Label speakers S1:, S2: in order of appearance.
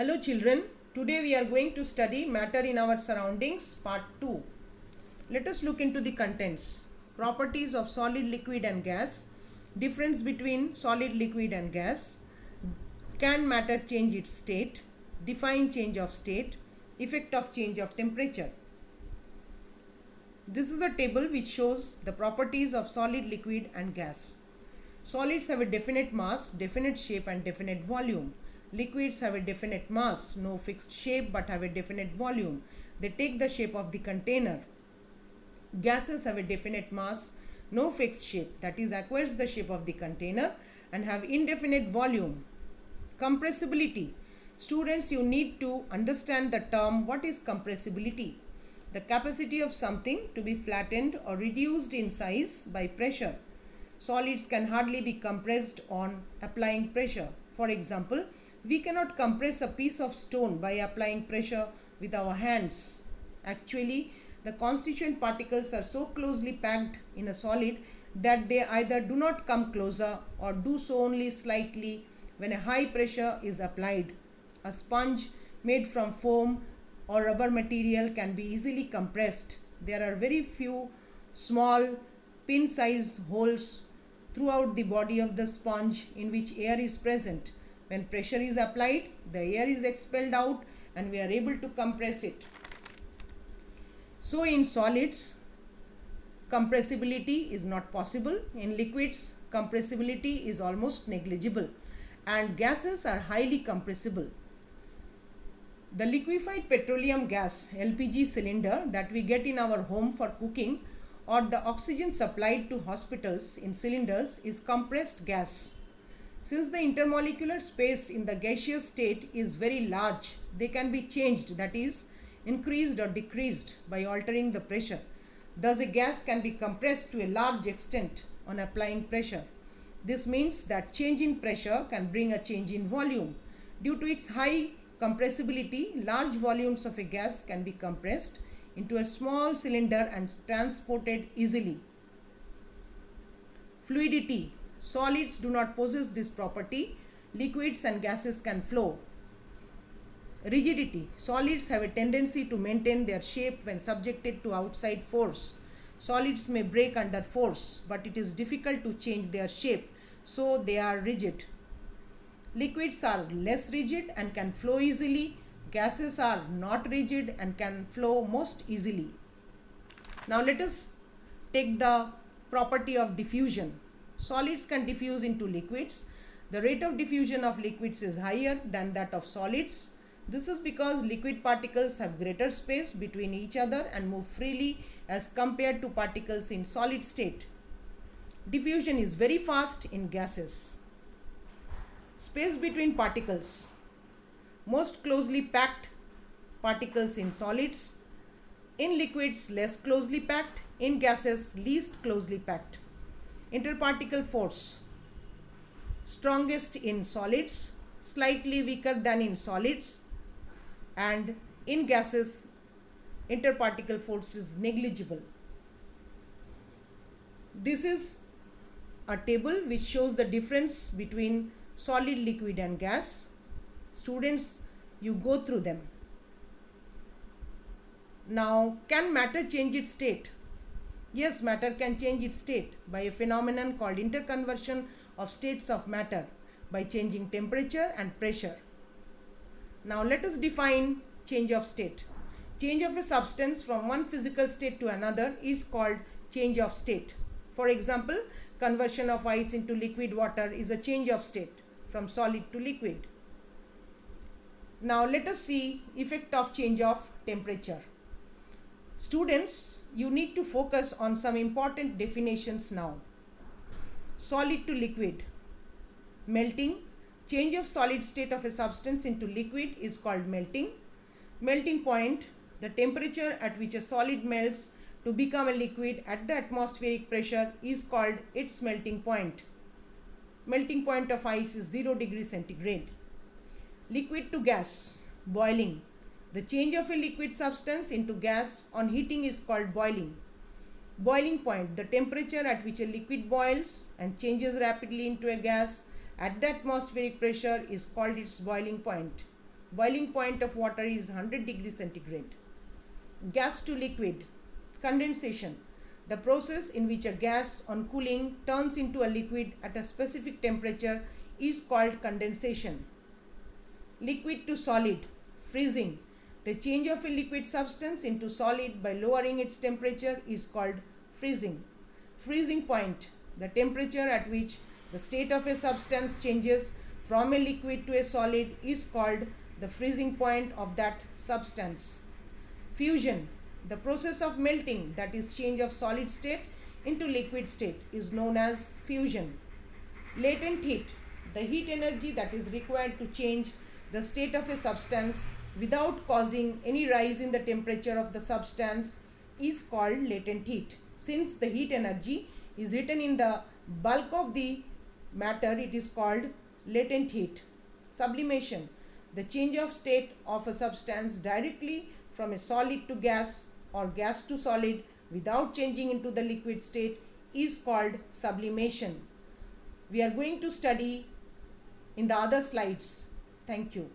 S1: Hello children, today we are going to study matter in our surroundings part 2. Let us look into the contents. Properties of solid, liquid and gas, difference between solid, liquid and gas, can matter change its state, define change of state, effect of change of temperature. This is a table which shows the properties of solid, liquid and gas. Solids have a definite mass, definite shape and definite volume. Liquids have a definite mass, no fixed shape but have a definite volume. They take the shape of the container. Gases have a definite mass, no fixed shape, that is acquires the shape of the container and have indefinite volume. Compressibility. Students, you need to understand the term what is compressibility. The capacity of something to be flattened or reduced in size by pressure. Solids can hardly be compressed on applying pressure. For example, we cannot compress a piece of stone by applying pressure with our hands. Actually, the constituent particles are so closely packed in a solid that they either do not come closer or do so only slightly when a high pressure is applied. A sponge made from foam or rubber material can be easily compressed. There are very few small pin-size holes throughout the body of the sponge in which air is present. When pressure is applied, the air is expelled out and we are able to compress it. So in solids, compressibility is not possible. In liquids, compressibility is almost negligible. And gases are highly compressible. The liquefied petroleum gas LPG cylinder that we get in our home for cooking or the oxygen supplied to hospitals in cylinders is compressed gas. Since the intermolecular space in the gaseous state is very large, they can be changed, that is, increased or decreased by altering the pressure. Thus, a gas can be compressed to a large extent on applying pressure. This means that change in pressure can bring a change in volume. Due to its high compressibility, large volumes of a gas can be compressed into a small cylinder and transported easily. Fluidity. Solids do not possess this property. Liquids and gases can flow. Rigidity. Solids have a tendency to maintain their shape when subjected to outside force. Solids may break under force, but it is difficult to change their shape, so they are rigid. Liquids are less rigid and can flow easily. Gases are not rigid and can flow most easily. Now let us take the property of diffusion. Solids can diffuse into liquids. The rate of diffusion of liquids is higher than that of solids. This is because liquid particles have greater space between each other and move freely as compared to particles in solid state. Diffusion is very fast in gases. Space between particles. Most closely packed particles in solids. In liquids, less closely packed. In gases, least closely packed. Interparticle force. Strongest in solids, slightly weaker than in solids, and in gases, interparticle force is negligible. This is a table which shows the difference between solid, liquid and gas. Students, you go through them. Now, can matter change its state? Yes, matter can change its state by a phenomenon called interconversion of states of matter by changing temperature and pressure. Now let us define change of state. Change of a substance from one physical state to another is called change of state. For example, conversion of ice into liquid water is a change of state from solid to liquid. Now let us see effect of change of temperature. Students, you need to focus on some important definitions now. Solid to liquid. Melting. Change of solid state of a substance into liquid is called melting. Melting point. The temperature at which a solid melts to become a liquid at the atmospheric pressure is called its melting point. Melting point of ice is 0 degree centigrade. Liquid to gas. Boiling. The change of a liquid substance into gas on heating is called boiling. Boiling point, the temperature at which a liquid boils and changes rapidly into a gas at the atmospheric pressure is called its boiling point. Boiling point of water is 100 degrees centigrade. Gas to liquid. Condensation. The process in which a gas on cooling turns into a liquid at a specific temperature is called condensation. Liquid to solid. Freezing. The change of a liquid substance into solid by lowering its temperature is called freezing. Freezing point. The temperature at which the state of a substance changes from a liquid to a solid is called the freezing point of that substance. Fusion. The process of melting, that is change of solid state into liquid state, is known as fusion. Latent heat. The heat energy that is required to change the state of a substance without causing any rise in the temperature of the substance is called latent heat. Since the heat energy is written in the bulk of the matter, it is called latent heat. Sublimation. The change of state of a substance directly from a solid to gas or gas to solid without changing into the liquid state is called sublimation. We are going to study in the other slides. Thank you.